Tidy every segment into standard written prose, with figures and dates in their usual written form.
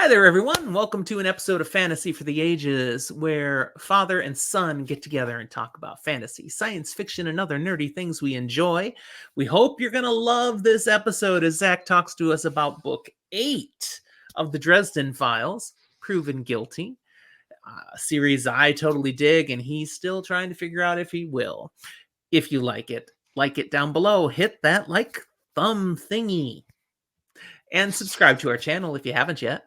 Hi there, everyone. Welcome to an episode of Fantasy for the Ages where father and son get together and talk about fantasy, science fiction, and other nerdy things we enjoy. We hope you're going to love this episode as Zach talks to us about book 8 of the Dresden Files, Proven Guilty, a series I totally dig, and he's still trying to figure out if he will. If you like it down below. Hit that like thumb thingy. And subscribe to our channel if you haven't yet.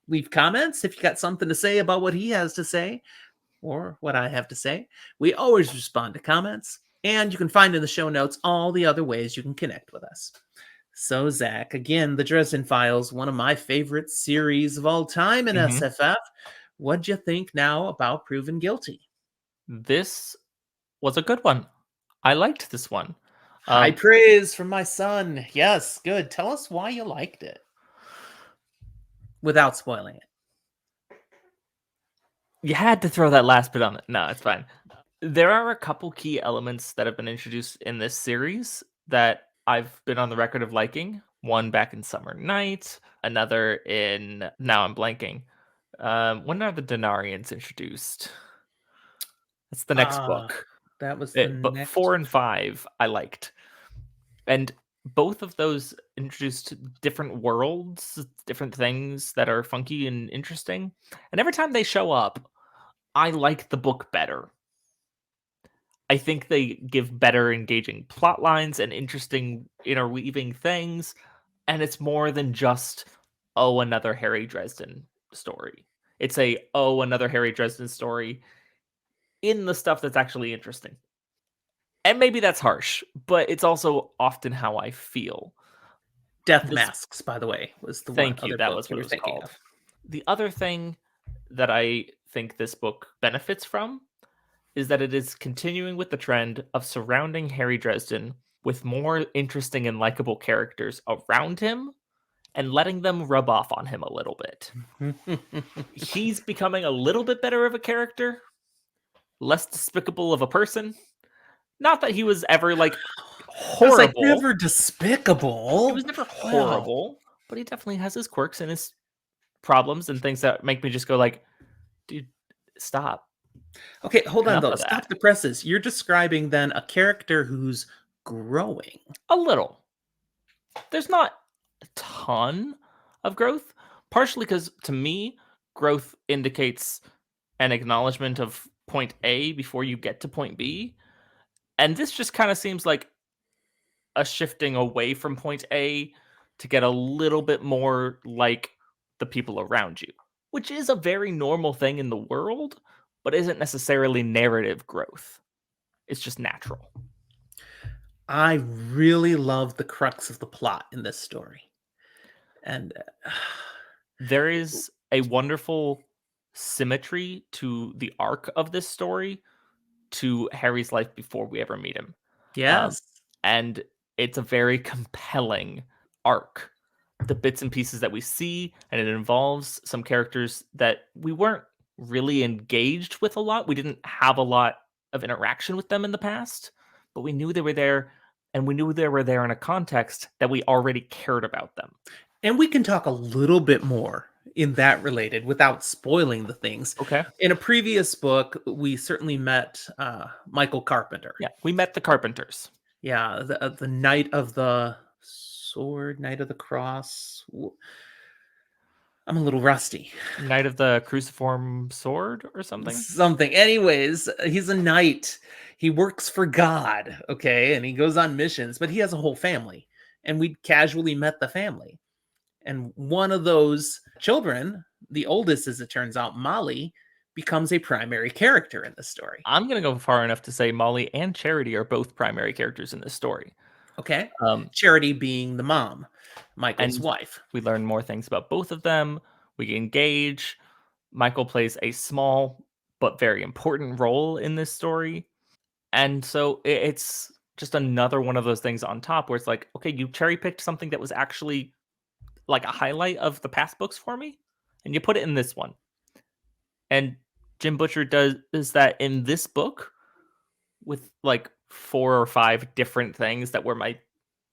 Leave comments if you got something to say about what he has to say or what I have to say. We always respond to comments, and you can find in the show notes all the other ways you can connect with us. So, Zach, again, the Dresden Files, one of my favorite series of all time in SFF. What'd you think now about Proven Guilty? This was a good one. I liked this one. High praise from my son. Yes, good. Tell us why you liked it without spoiling it. You had to throw that last bit on it. No, it's fine. There are a couple key elements that have been introduced in this series that I've been on the record of liking. One back in Summer Night, another in... Now I'm blanking. When are the Denarians introduced? That's the next book. That was But next 4 and 5 I liked. And both of those introduced different worlds, different things that are funky and interesting. And every time they show up, I like the book better. I think they give better engaging plot lines and interesting interweaving things. And it's more than just, another Harry Dresden story. It's another Harry Dresden story in the stuff that's actually interesting. And maybe that's harsh, but it's also often how I feel. Death Masks, by the way, was the Thank you. other That book was you what were it was thinking called. of. The other thing that I think this book benefits from is that it is continuing with the trend of surrounding Harry Dresden with more interesting and likable characters around him and letting them rub off on him a little bit. He's becoming a little bit better of a character, less despicable of a person. Not that he was ever horrible. Like never despicable. He was never horrible, but he definitely has his quirks and his problems and things that make me just go dude, stop. Okay, hold on though. Stop the presses. You're describing then a character who's growing. A little. There's not a ton of growth, partially because to me, growth indicates an acknowledgement of point A before you get to point B. And this just kind of seems like a shifting away from point A to get a little bit more like the people around you, which is a very normal thing in the world, but isn't necessarily narrative growth. It's just natural. I really love the crux of the plot in this story. And there is a wonderful symmetry to the arc of this story to Harry's life before we ever meet him. Yes. And it's a very compelling arc. The bits and pieces that we see, and it involves some characters that we weren't really engaged with a lot. We didn't have a lot of interaction with them in the past, but we knew they were there, and we knew they were there in a context that we already cared about them. And we can talk a little bit more in that related without spoiling the things. Okay. In a previous book, we certainly met Michael Carpenter. Yeah, we met the Carpenters. Yeah, the Knight of the Sword, Knight of the Cross. I'm a little rusty. Knight of the Cruciform Sword or something? Something. Anyways, he's a knight. He works for God, okay? And he goes on missions, but he has a whole family. And we casually met the family. And one of those children, the oldest as it turns out, Molly, becomes a primary character in the story. I'm going to go far enough to say Molly and Charity are both primary characters in this story. Okay. Charity being the mom, Michael's wife. We learn more things about both of them. We engage. Michael plays a small but very important role in this story. And so it's just another one of those things on top where it's like, okay, you cherry picked something that was actually like a highlight of the past books for me, and you put it in this one. And Jim Butcher does that in this book with 4 or 5 different things that were my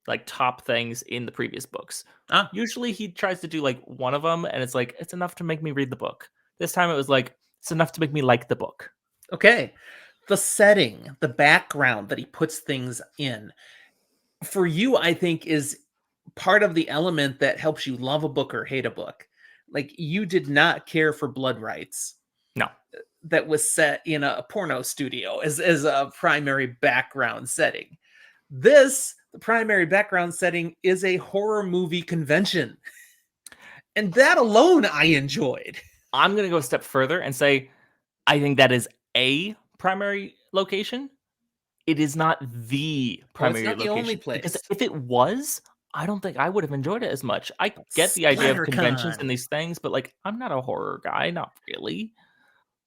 like top things in the previous books. Ah, Usually he tries to do like one of them, and it's like it's enough to make me read the book. This time it was like it's enough to make me like the book. okay. The setting, the background that he puts things in, for you, I think, is part of the element that helps you love a book or hate a book. Like, you did not care for Blood Rights No, that was set in a porno studio as a primary background setting. This, the primary background setting, is a horror movie convention. And that alone I enjoyed. I'm gonna go a step further and say I think that is a primary location. It is not the Oh, it's primary not the only location, because place. if it was, I don't think I would have enjoyed it as much. I get the idea of conventions SplatterCon. and these things, but, like, I'm not a horror guy, not really.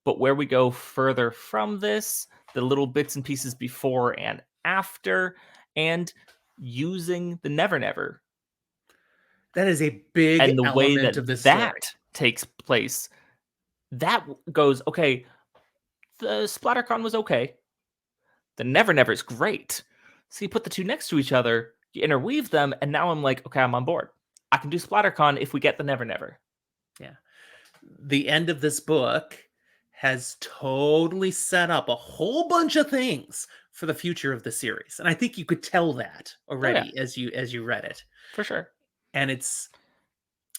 But where we go further from this, the little bits and pieces before and after, and using the Never Never, That is a big and the way element that of this story. that takes place, that goes, "Okay, the SplatterCon was okay. The Never Never is great." So you put the two next to each other, you interweave them, and now I'm like, okay, I'm on board. I can do SplatterCon if we get the Never Never. Yeah. The end of this book has totally set up a whole bunch of things for the future of the series. And I think you could tell that Oh yeah, already as you read it. for sure. And it's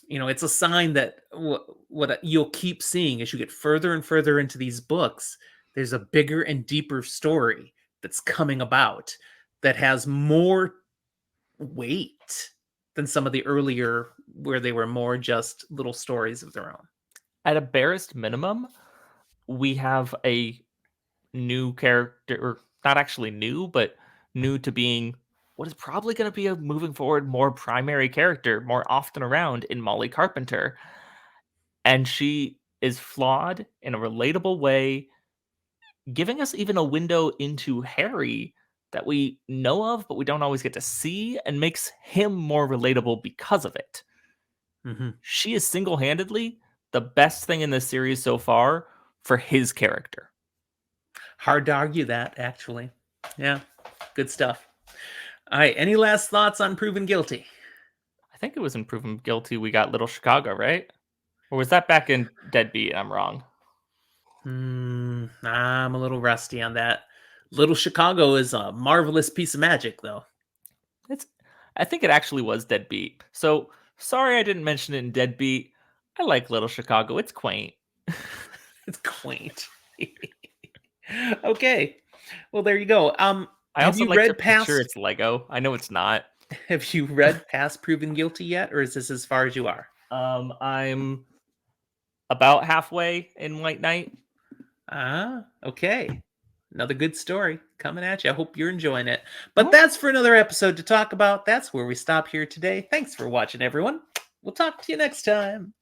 a sign that what you'll keep seeing as you get further and further into these books, there's a bigger and deeper story that's coming about that has more weight than some of the earlier where they were more just little stories of their own. At a barest minimum, we have a new character, or not actually new, but new to being what is probably going to be a moving forward more primary character more often around in Molly Carpenter. And she is flawed in a relatable way, giving us even a window into Harry that we know of, but we don't always get to see, and makes him more relatable because of it. Mm-hmm. She is single handedly the best thing in this series so far for his character. Hard to argue that, actually. Yeah, good stuff. All right, any last thoughts on Proven Guilty? I think it was in Proven Guilty we got Little Chicago, right? Or was that back in Deadbeat? I'm wrong. I'm a little rusty on that. Little Chicago is a marvelous piece of magic, though. It's I think it actually was Deadbeat. So sorry I didn't mention it in Deadbeat. I like Little Chicago. It's quaint. It's quaint. Okay, well there you go. I Have also you like to read picture past? it's Lego. I know it's not. Have you read past Proven Guilty yet, or is this as far as you are? I'm about halfway in White Knight. Ah, okay. Another good story coming at you. I hope you're enjoying it. But Mhm. that's for another episode to talk about. That's where we stop here today. Thanks for watching, everyone. We'll talk to you next time.